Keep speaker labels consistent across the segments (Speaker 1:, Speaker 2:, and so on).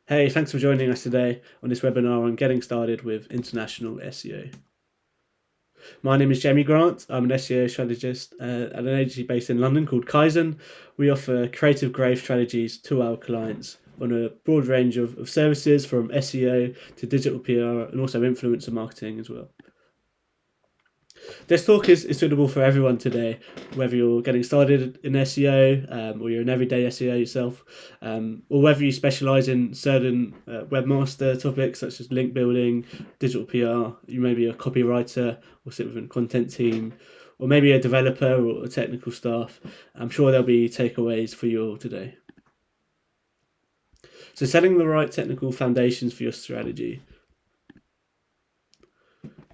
Speaker 1: Hey, thanks for joining us today on this webinar on getting started with international SEO. My name is Jamie Grant. I'm an SEO strategist at an agency based in London called Kaizen. We offer creative growth strategies to our clients on a broad range of services from SEO to digital PR and also influencer marketing as well. This talk is suitable for everyone today, whether you're getting started in SEO or you're an everyday SEO yourself, or whether you specialize in certain webmaster topics such as link building, digital PR. You may be a copywriter or sit within a content team, or maybe a developer or a technical staff. I'm sure there'll be takeaways for you all today. So setting the right technical foundations for your strategy.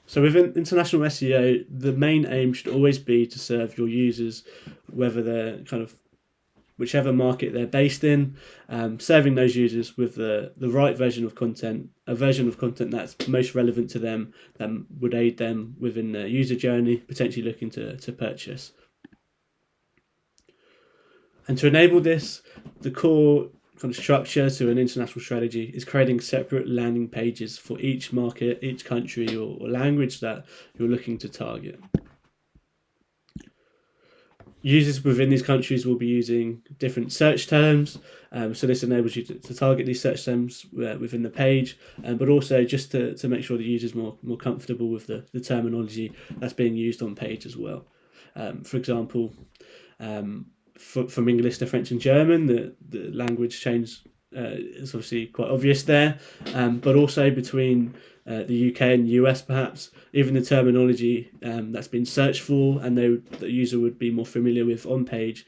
Speaker 1: So within international SEO, the main aim should always be to serve your users, whether they're whichever market they're based in, serving those users with the right version of content, a version of content that's most relevant to them, that would aid them within their user journey, potentially looking to purchase. And to enable this, the core kind of structure to an international strategy is creating separate landing pages for each market, each country or language that you're looking to target. Users within these countries will be using different search terms, so this enables you to target these search terms within the page, but also just to make sure the user's more comfortable with the terminology that's being used on page as well. For example, from English to French and German, the language change is obviously quite obvious there, but also between the UK and US, perhaps even the terminology that's been searched for and the user would be more familiar with on page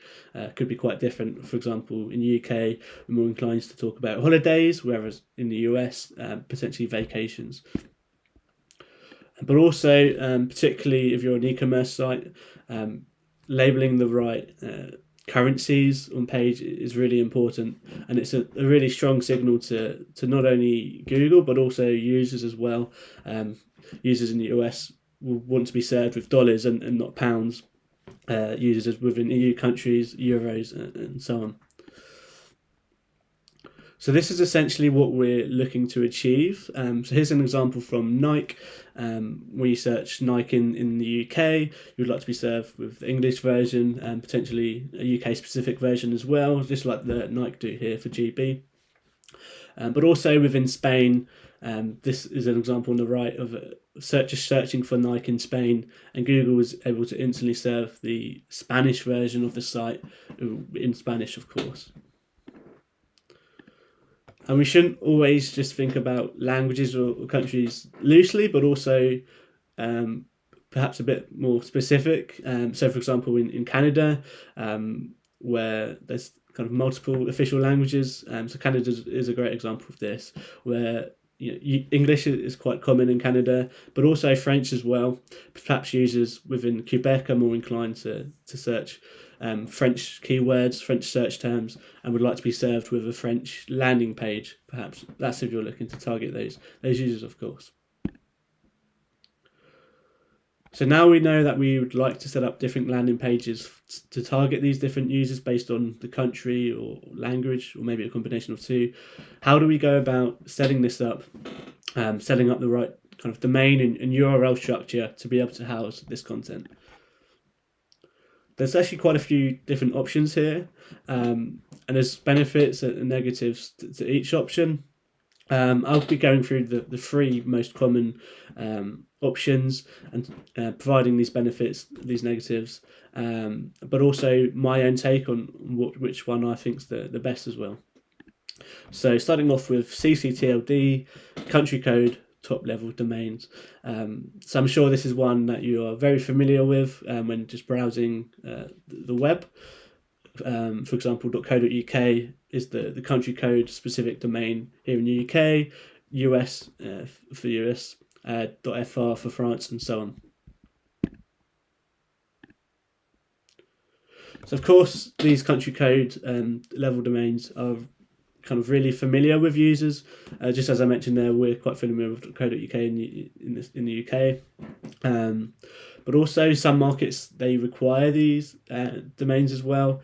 Speaker 1: could be quite different. For example, in the UK, we're more inclined to talk about holidays, whereas in the US, potentially vacations. But also, particularly if you're an e-commerce site, labeling the right currencies on page is really important, and it's a really strong signal to not only Google but also users as well. Users in the US will want to be served with dollars and not pounds. Users within EU countries, euros, and so on. So this is essentially what we're looking to achieve. So here's an example from Nike. When you search Nike in the UK, you'd like to be served with the English version and potentially a UK specific version as well, just like the Nike do here for GB. But also within Spain, this is an example on the right of searchers searching for Nike in Spain, and Google was able to instantly serve the Spanish version of the site in Spanish, of course. And we shouldn't always just think about languages or countries loosely, but also perhaps a bit more specific. So, for example, in Canada, where there's kind of multiple official languages, so Canada is a great example of this, where English is quite common in Canada, but also French as well. Perhaps users within Quebec are more inclined to search French keywords, French search terms, and would like to be served with a French landing page. Perhaps that's if you're looking to target those users, of course. So now we know that we would like to set up different landing pages to target these different users based on the country or language, or maybe a combination of two. How do we go about setting this up, setting up the right kind of domain and URL structure to be able to house this content? There's actually quite a few different options here, and there's benefits and negatives to each option. I'll be going through the three most common options and providing these benefits, these negatives, but also my own take on which one I think is the best as well. So starting off with CCTLD, country code, top level domains. So I'm sure this is one that you are very familiar with when just browsing the web. For example, .co.uk is the country code specific domain here in the UK, US for US, .fr for France, and so on. So of course, these country code level domains are kind of really familiar with users. Just as I mentioned there, we're quite familiar with .co.uk in the UK. But also some markets, they require these domains as well.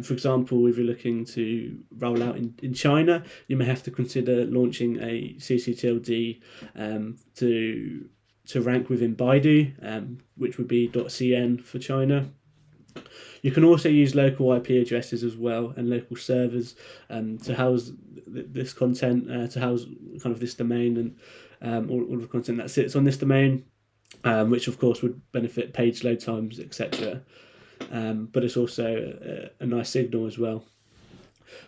Speaker 1: For example, if you're looking to roll out in China, you may have to consider launching a ccTLD to rank within Baidu, which would be .cn for China. You can also use local IP addresses as well and local servers to house this content, to house kind of this domain and all the content that sits on this domain, which of course would benefit page load times, etc. But it's also a nice signal as well.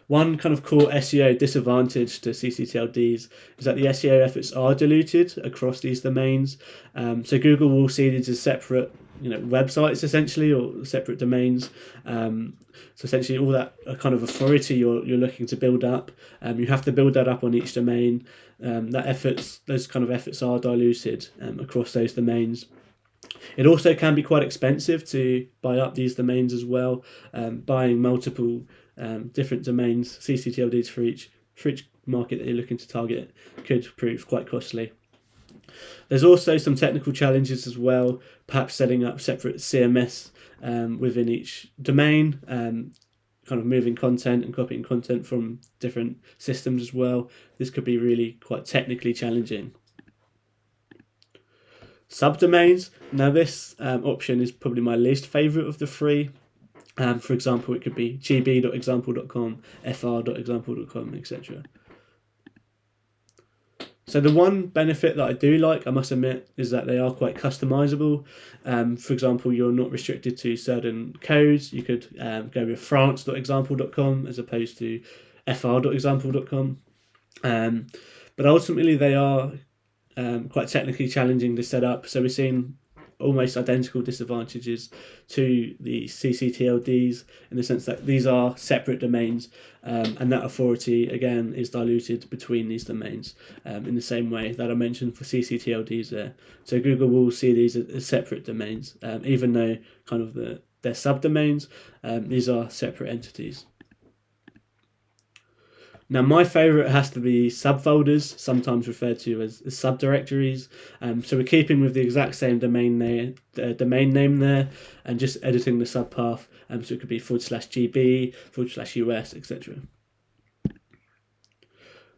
Speaker 1: One kind of core SEO disadvantage to ccTLDs is that the SEO efforts are diluted across these domains. So Google will see these as separate, websites essentially, or separate domains. So essentially, all that kind of authority you're looking to build up, you have to build that up on each domain. Those kind of efforts are diluted across those domains. It also can be quite expensive to buy up these domains as well. Buying multiple different domains, ccTLDs for each market that you're looking to target, could prove quite costly. There's also some technical challenges as well, perhaps setting up separate CMS within each domain, kind of moving content and copying content from different systems as well. This could be really quite technically challenging. Subdomains. Now this option is probably my least favourite of the three. For example, it could be gb.example.com, fr.example.com, etc. So the one benefit that I do like, I must admit, is that they are quite customizable. For example, you're not restricted to certain codes. You could go with france.example.com as opposed to fr.example.com. But ultimately, they are quite technically challenging to set up. So we're seeing almost identical disadvantages to the ccTLDs in the sense that these are separate domains, and that authority again is diluted between these domains in the same way that I mentioned for ccTLDs there. So Google will see these as separate domains, even though kind of they're subdomains. These are separate entities. Now, my favourite has to be subfolders, sometimes referred to as subdirectories. So we're keeping with the exact same domain name there, and just editing the subpath. So it could be /GB, /US, etc.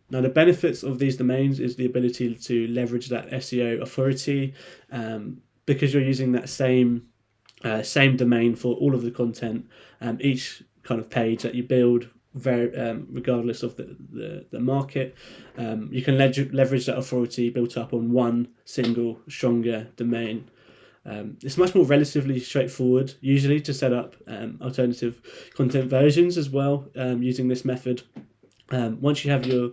Speaker 1: Now, the benefits of these domains is the ability to leverage that SEO authority, because you're using that same domain for all of the content. Each kind of page that you build, regardless of the market, you can leverage that authority built up on one single stronger domain. It's much more relatively straightforward usually to set up alternative content versions as well using this method. Once you have your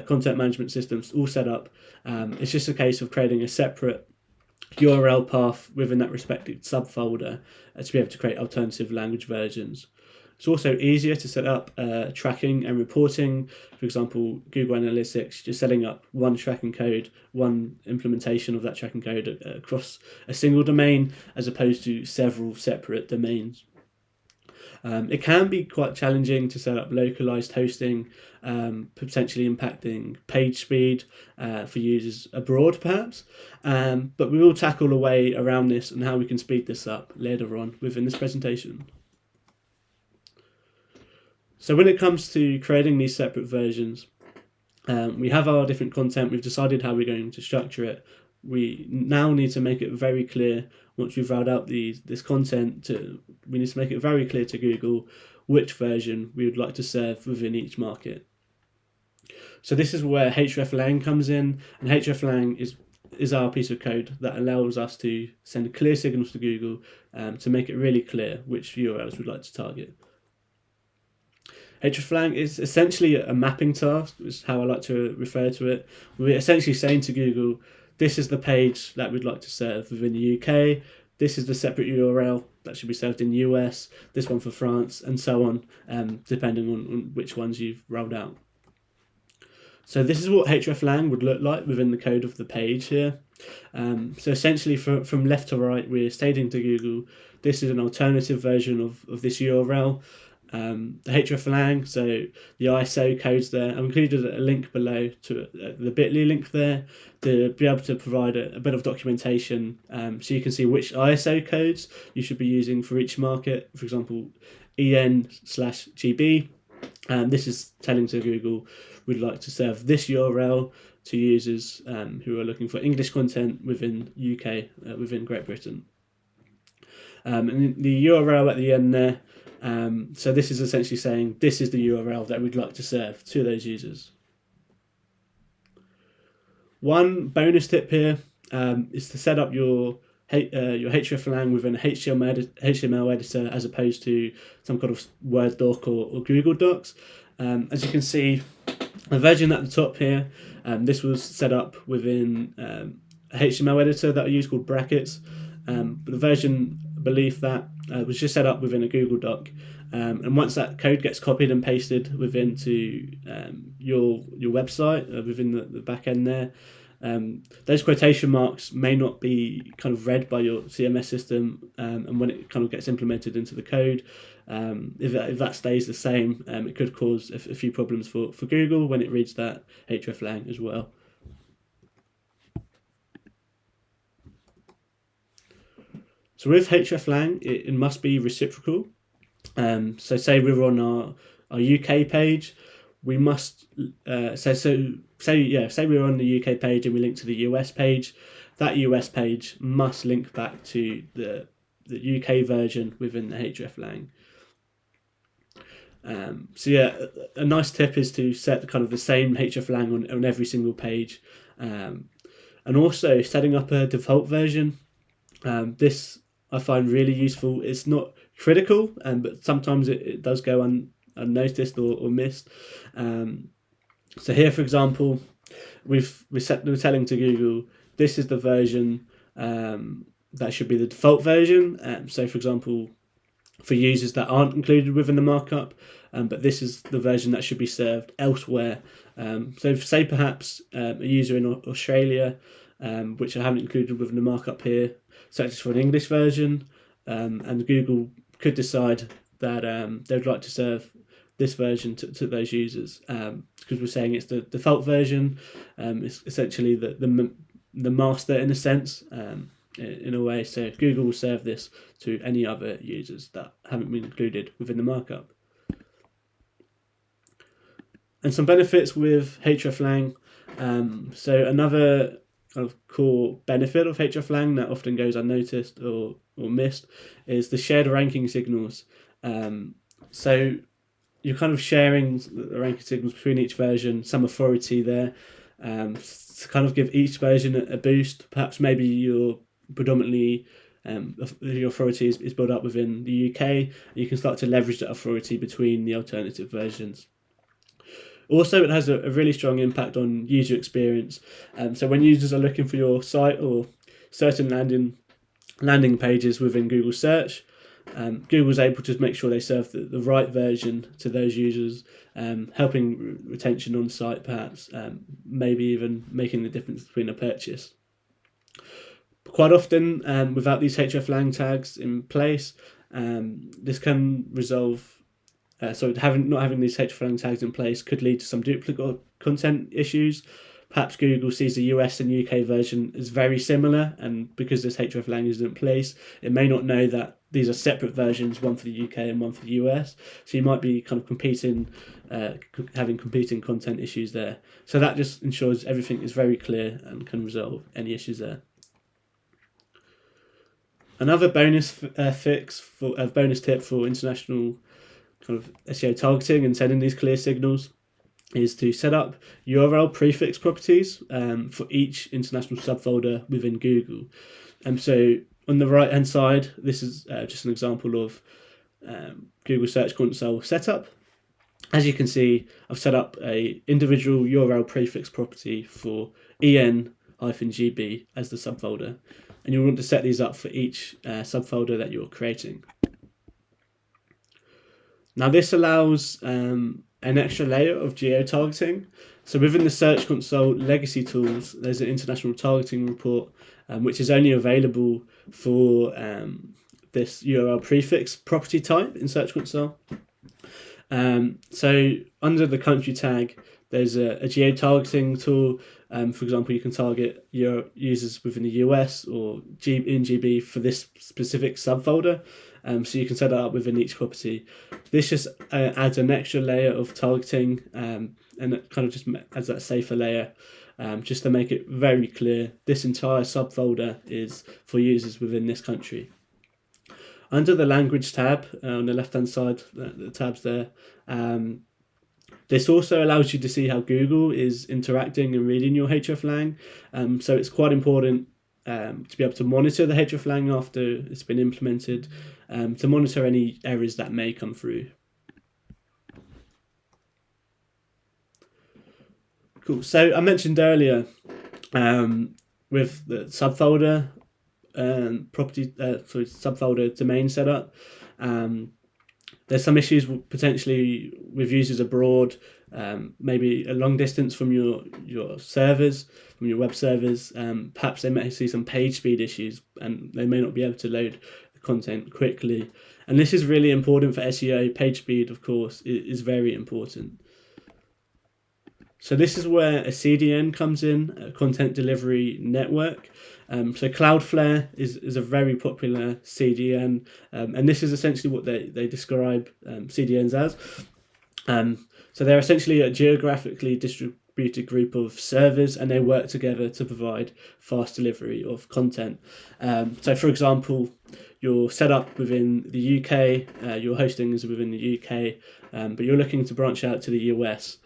Speaker 1: content management systems all set up, it's just a case of creating a separate URL path within that respective subfolder to be able to create alternative language versions. It's also easier to set up tracking and reporting. For example, Google Analytics, just setting up one tracking code, one implementation of that tracking code across a single domain as opposed to several separate domains. It can be quite challenging to set up localized hosting, potentially impacting page speed for users abroad perhaps, but we will tackle a way around this and how we can speed this up later on within this presentation. So when it comes to creating these separate versions, we have our different content, we've decided how we're going to structure it. We now need to make it very clear, once we've rolled out this content, we need to make it very clear to Google which version we would like to serve within each market. So this is where Hreflang comes in, and Hreflang is our piece of code that allows us to send clear signals to Google to make it really clear which URLs we'd like to target. Hreflang is essentially a mapping task, is how I like to refer to it. We're essentially saying to Google, this is the page that we'd like to serve within the UK, this is the separate URL that should be served in the US, this one for France, and so on, depending on which ones you've rolled out. So this is what Hreflang would look like within the code of the page here. So essentially from left to right, we're stating to Google, this is an alternative version of this URL. the hreflang, so the ISO codes there. I've included a link below to the bit.ly link there to be able to provide a bit of documentation, so you can see which ISO codes you should be using for each market. For example, EN/GB. This is telling to Google, we'd like to serve this URL to users who are looking for English content within UK, within Great Britain. And the URL at the end there, so this is essentially saying this is the URL that we'd like to serve to those users. One bonus tip here is to set up your hreflang within an HTML editor as opposed to some kind of Word doc or Google Docs. As you can see, the version at the top here, this was set up within a HTML editor that I use called Brackets. But the version beneath that was just set up within a Google Doc. And once that code gets copied and pasted within to your website, within the back end there, those quotation marks may not be kind of read by your CMS system, and when it kind of gets implemented into the code, if that stays the same, it could cause a few problems for Google when it reads that hreflang as well. So with hreflang, it must be reciprocal. So say we're on our UK page, we must say we're on the UK page and we link to the US page. That US page must link back to the UK version within the hreflang. So yeah, a nice tip is to set kind of the same hreflang on every single page, and also setting up a default version. This I find really useful. It's not critical, but sometimes it does go unnoticed or missed. So here, for example, we're telling to Google this is the version that should be the default version. So for example, for users that aren't included within the markup, but this is the version that should be served elsewhere. So say perhaps a user in Australia, which I haven't included within the markup here, searches for an English version, and Google could decide that they'd like to serve this version to those users, because we're saying it's the default version. It's essentially the master in a sense, in a way. So Google will serve this to any other users that haven't been included within the markup. And some benefits with hreflang. So another kind of core benefit of hreflang that often goes unnoticed or missed is the shared ranking signals. So you're kind of sharing the ranking signals between each version, some authority there, to kind of give each version a boost. Perhaps maybe you're predominantly your authority is built up within the UK. You can start to leverage that authority between the alternative versions. Also, it has a really strong impact on user experience. So when users are looking for your site or certain landing pages within Google search, Google's able to make sure they serve the right version to those users, helping retention on site perhaps, maybe even making the difference between a purchase. Quite often, without these hreflang tags in place, this can resolve. So not having these hreflang tags in place could lead to some duplicate content issues. Perhaps Google sees the US and UK version as very similar, and because this hreflang isn't in place, it may not know that these are separate versions, one for the UK and one for the US. So you might be kind of having competing content issues there. So that just ensures everything is very clear and can resolve any issues there. Another bonus tip for international kind of SEO targeting and sending these clear signals is to set up URL prefix properties for each international subfolder within Google. So on the right hand side, this is just an example of Google Search Console setup. As you can see, I've set up a individual URL prefix property for EN-GB as the subfolder, and you'll want to set these up for each subfolder that you're creating. Now this allows an extra layer of geo-targeting. So within the Search Console legacy tools, there's an international targeting report, which is only available for this URL prefix property type in Search Console. So under the country tag, there's a geo-targeting tool. For example, you can target your users within the US or in GB for this specific subfolder. So you can set that up within each property. This just adds an extra layer of targeting, and it kind of just adds that safer layer, just to make it very clear this entire subfolder is for users within this country. Under the language tab on the left hand side, the tabs there, this also allows you to see how Google is interacting and reading your hreflang. So it's quite important to be able to monitor the hreflang after it's been implemented, to monitor any errors that may come through. Cool. So I mentioned earlier with the subfolder subfolder domain setup, there's some issues potentially with users abroad, maybe a long distance from your servers, from your web servers. Perhaps they may see some page speed issues and they may not be able to load the content quickly. And this is really important for SEO. Page speed, of course, is very important. So this is where a CDN comes in, a content delivery network. So Cloudflare is a very popular CDN, and this is essentially what they describe CDNs as. So they're essentially a geographically distributed group of servers, and they work together to provide fast delivery of content. So for example, you're set up within the UK, your hosting is within the UK, but you're looking to branch out to the US.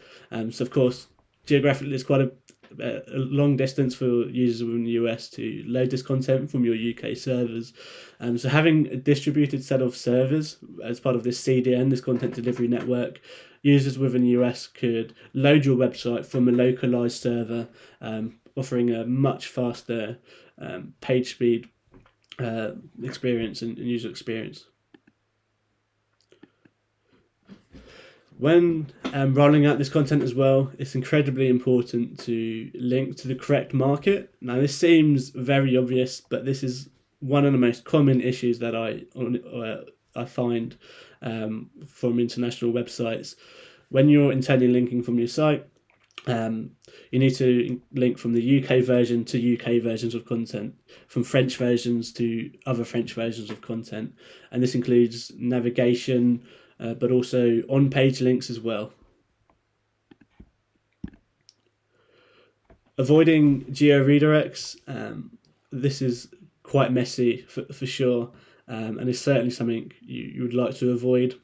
Speaker 1: So of course, geographically, there's quite a long distance for users within the US to load this content from your UK servers. So having a distributed set of servers as part of this CDN, this content delivery network, users within the US could load your website from a localized server, offering a much faster page speed experience and user experience. When rolling out this content as well, it's incredibly important to link to the correct market. Now, this seems very obvious, but this is one of the most common issues that I find from international websites. When you're intending linking from your site, you need to link from the UK version to UK versions of content, from French versions to other French versions of content, and this includes navigation, but also on-page links as well. Avoiding geo-redirects, this is quite messy for sure, and it's certainly something you would like to avoid.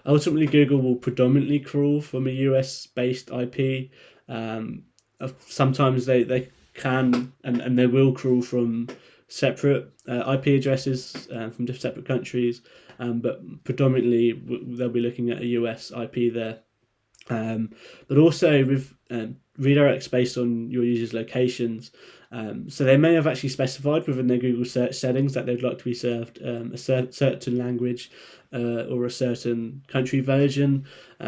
Speaker 1: Ultimately, Google will predominantly crawl from a US-based IP. Sometimes they can and they will crawl from separate IP addresses from separate countries, but predominantly they'll be looking at a US IP there. But also with redirects based on your users' locations. So they may have actually specified within their Google search settings that they'd like to be served a certain language or a certain country version.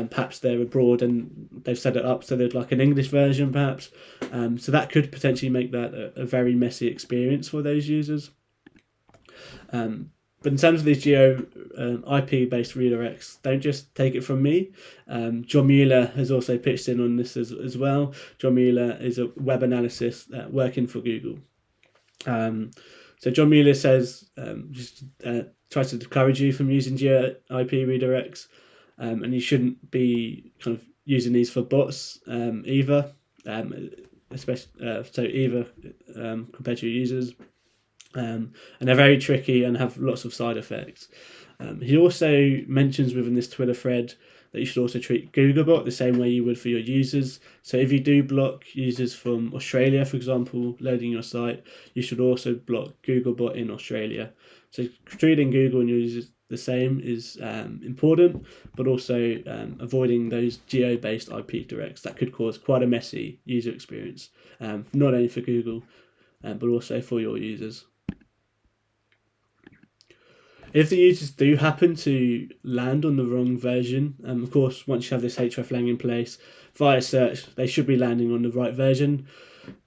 Speaker 1: Perhaps they're abroad and they've set it up so they'd like an English version perhaps. So that could potentially make that a very messy experience for those users. But in terms of these geo IP-based redirects, don't just take it from me. John Mueller has also pitched in on this as well. John Mueller is a web analyst working for Google. So John Mueller says tries to discourage you from using geo IP redirects, and you shouldn't be kind of using these for bots either, especially compared to your users. And they're very tricky and have lots of side effects. He also mentions within this Twitter thread that you should also treat Googlebot the same way you would for your users. So if you do block users from Australia, for example, loading your site, you should also block Googlebot in Australia. So treating Google and your users the same is important, but also avoiding those geo-based IP directs that could cause quite a messy user experience, not only for Google, but also for your users. If the users do happen to land on the wrong version, of course, once you have this hreflang in place, via search, they should be landing on the right version.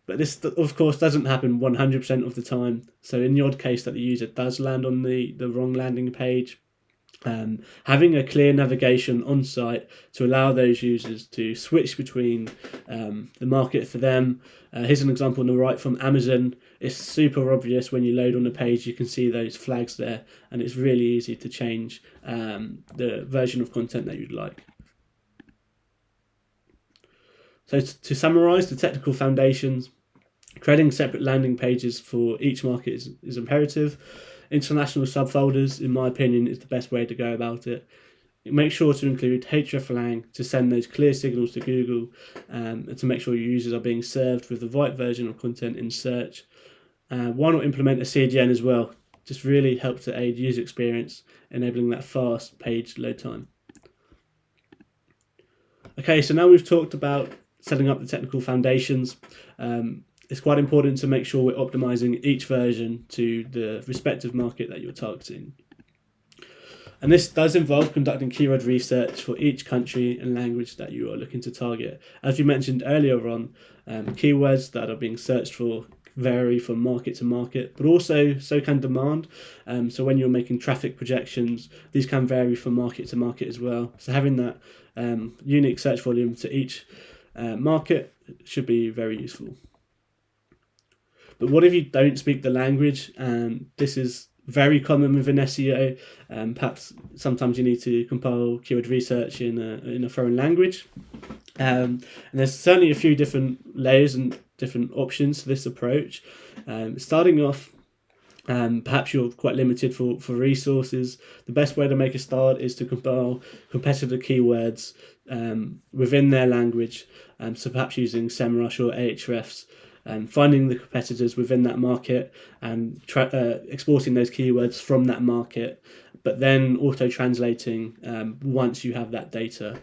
Speaker 1: But this, of course, doesn't happen 100% of the time. So in the odd case that the user does land on the wrong landing page, Having a clear navigation on site to allow those users to switch between the market for them. Here's an example on the right from Amazon. It's super obvious when you load on the page, you can see those flags there, and it's really easy to change the version of content that you'd like. So to summarize the technical foundations, creating separate landing pages for each market is imperative. International subfolders, in my opinion, is the best way to go about it. Make sure to include hreflang to send those clear signals to Google and to make sure your users are being served with the right version of content in search. Why not implement a CDN as well? Just really help to aid user experience, enabling that fast page load time. Okay, so now we've talked about setting up the technical foundations. It's quite important to make sure we're optimizing each version to the respective market that you're targeting. And this does involve conducting keyword research for each country and language that you are looking to target. As you mentioned earlier on, keywords that are being searched for vary from market to market, but also so can demand. So when you're making traffic projections, these can vary from market to market as well. So having that unique search volume to each market should be very useful. But what if you don't speak the language? And this is very common within SEO. Perhaps sometimes you need to compile keyword research in a foreign language. And there's certainly a few different layers and different options to this approach. Starting off, perhaps you're quite limited for resources. The best way to make a start is to compile competitor keywords within their language. So perhaps using SEMrush or Ahrefs, finding the competitors within that market and exporting those keywords from that market, but then auto-translating once you have that data.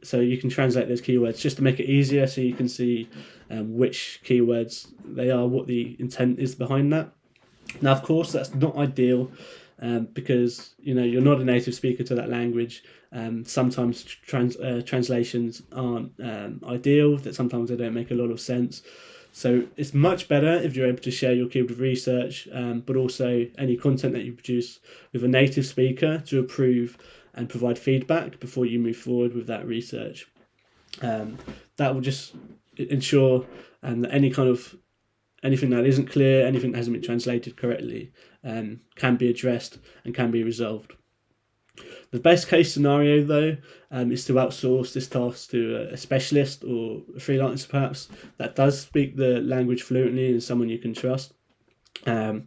Speaker 1: So you can translate those keywords just to make it easier, so you can see which keywords they are, what the intent is behind that. Now, of course, that's not ideal because you're not a native speaker to that language. Sometimes translations aren't ideal, that sometimes they don't make a lot of sense. So it's much better if you're able to share your keyword research, but also any content that you produce with a native speaker to approve and provide feedback before you move forward with that research. That will just ensure that anything that isn't clear, anything that hasn't been translated correctly, can be addressed and can be resolved. The best case scenario, though, is to outsource this task to a specialist or a freelancer, perhaps, that does speak the language fluently and someone you can trust. Now,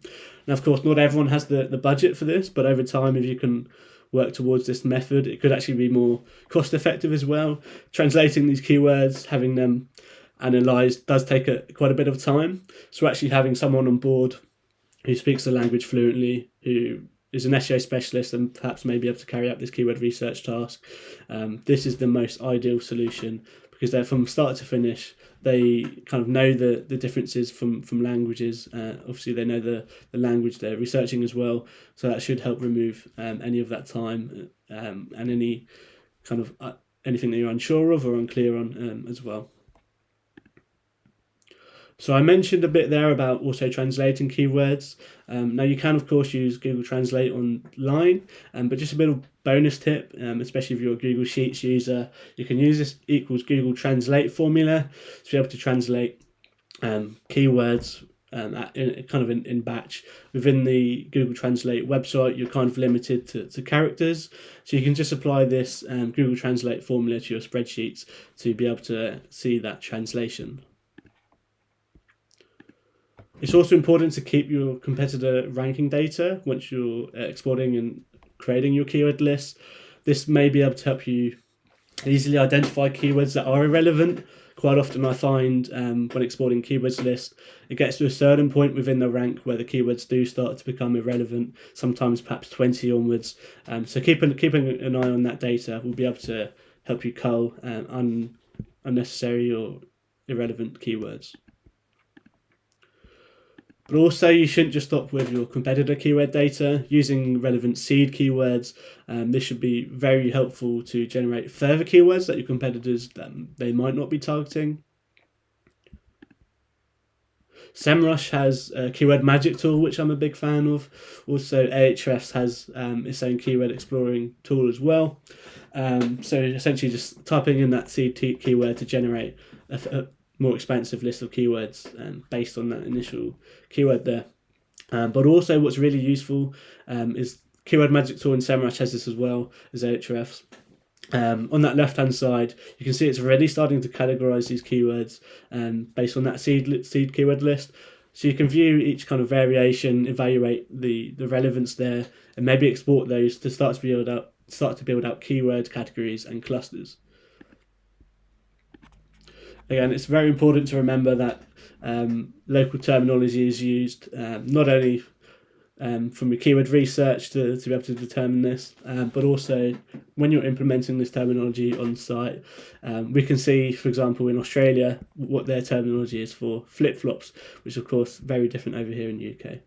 Speaker 1: of course, not everyone has the budget for this, but over time, if you can work towards this method, it could actually be more cost effective as well. Translating these keywords, having them analysed does take quite a bit of time. So actually having someone on board who speaks the language fluently, who is an SEO specialist and perhaps may be able to carry out this keyword research task, this is the most ideal solution, because they're from start to finish. They kind of know the differences from languages. Obviously, they know the language they're researching as well, so that should help remove any of that time and any kind of anything that you're unsure of or unclear on as well. So I mentioned a bit there about also translating keywords. Now you can of course use Google Translate online, but just a bit of bonus tip, especially if you're a Google Sheets user, you can use this equals Google Translate formula to be able to translate keywords in batch. Within the Google Translate website, you're kind of limited to characters, so you can just apply this Google Translate formula to your spreadsheets to be able to see that translation. It's also important to keep your competitor ranking data once you're exporting and creating your keyword list. This may be able to help you easily identify keywords that are irrelevant. Quite often I find when exporting keywords list, it gets to a certain point within the rank where the keywords do start to become irrelevant, sometimes perhaps 20 onwards. So keeping an eye on that data will be able to help you cull unnecessary or irrelevant keywords. But also, you shouldn't just stop with your competitor keyword data. Using relevant seed keywords, this should be very helpful to generate further keywords that your competitors they might not be targeting. SEMrush has a keyword magic tool, which I'm a big fan of. Also, Ahrefs has its own keyword exploring tool as well. So essentially just typing in that seed keyword to generate a more expansive list of keywords based on that initial keyword there. But also what's really useful is Keyword Magic Tool, and SEMrush has this as well as Ahrefs. On that left-hand side, you can see it's already starting to categorize these keywords based on that seed keyword list. So you can view each kind of variation, evaluate the relevance there, and maybe export those to start to build out keyword categories and clusters. Again, it's very important to remember that local terminology is used not only from your keyword research to be able to determine this, but also when you're implementing this terminology on site. We can see, for example, in Australia, what their terminology is for flip-flops, which of course very different over here in the UK.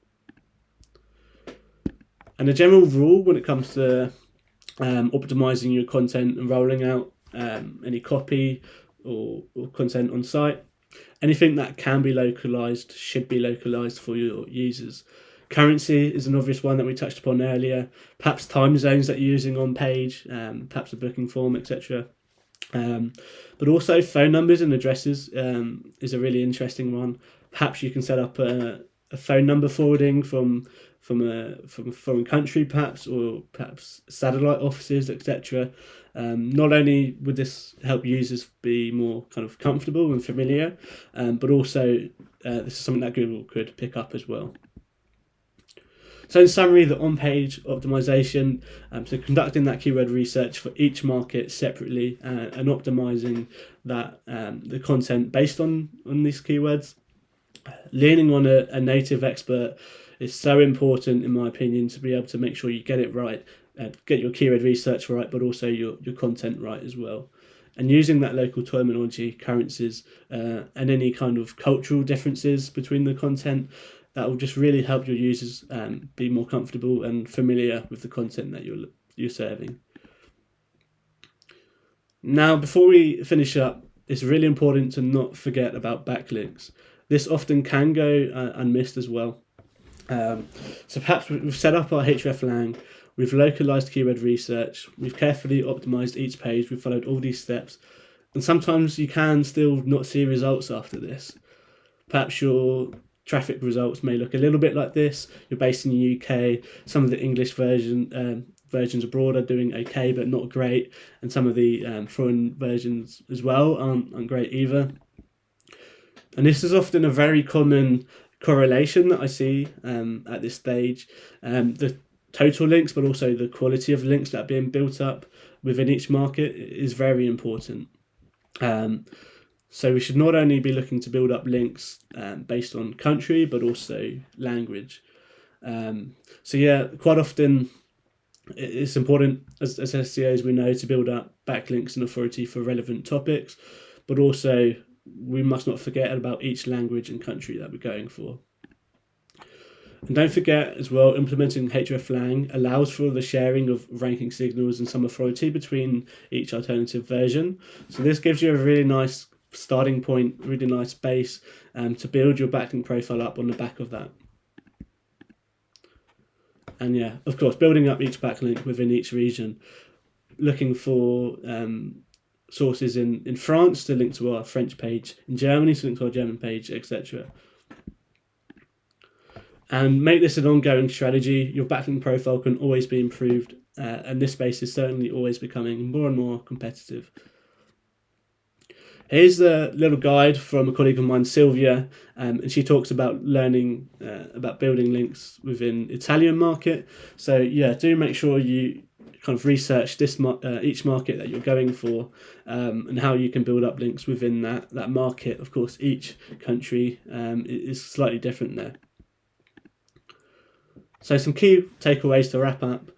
Speaker 1: And a general rule when it comes to optimizing your content and rolling out any copy or content on site, anything that can be localized should be localized for your users. Currency is an obvious one that we touched upon earlier. Perhaps time zones that you're using on page, perhaps a booking form, etc. But also phone numbers and addresses is a really interesting one. Perhaps you can set up a phone number forwarding from a foreign country, perhaps, or perhaps satellite offices, etc. Not only would this help users be more kind of comfortable and familiar, but also this is something that Google could pick up as well. So in summary, the on-page optimization, so conducting that keyword research for each market separately and optimizing that the content based on these keywords. Leaning on a native expert is so important, in my opinion, to be able to make sure you get it right, get your keyword research right, but also your content right as well. And using that local terminology, currencies, and any kind of cultural differences between the content, that will just really help your users be more comfortable and familiar with the content that you're serving. Now, before we finish up, it's really important to not forget about backlinks. This often can go unmissed as well. So perhaps we've set up our Hreflang, we've localized keyword research, we've carefully optimized each page, we've followed all these steps, and sometimes you can still not see results after this. Perhaps your traffic results may look a little bit like this. You're based in the UK, some of the English versions abroad are doing okay but not great, and some of the foreign versions as well aren't great either. And this is often a very common correlation that I see at this stage. The total links, but also the quality of links that are being built up within each market is very important. So we should not only be looking to build up links based on country, but also language. So yeah, quite often it's important as SEOs, we know, to build up backlinks and authority for relevant topics, but also we must not forget about each language and country that we're going for. And don't forget as well, implementing Hreflang allows for the sharing of ranking signals and some authority between each alternative version. So this gives you a really nice starting point, really nice base to build your backlink profile up on the back of that. And yeah, of course, building up each backlink within each region, looking for sources in France to link to our French page, in Germany to link to our German page, etc. And make this an ongoing strategy. Your backlink profile can always be improved, and this space is certainly always becoming more and more competitive. Here's a little guide from a colleague of mine, Sylvia, and she talks about learning about building links within Italian market. So yeah, do make sure you kind of research this each market that you're going for, and how you can build up links within that market. Of course, each country is slightly different there. So some key takeaways to wrap up.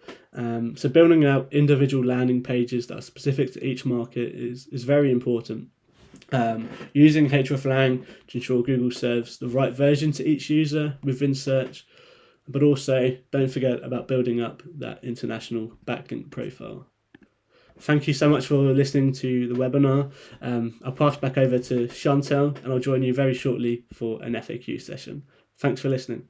Speaker 1: So building out individual landing pages that are specific to each market is very important. Using Hreflang to ensure Google serves the right version to each user within search, but also don't forget about building up that international backlink profile. Thank you so much for listening to the webinar. I'll pass back over to Chantel, and I'll join you very shortly for an FAQ session. Thanks for listening.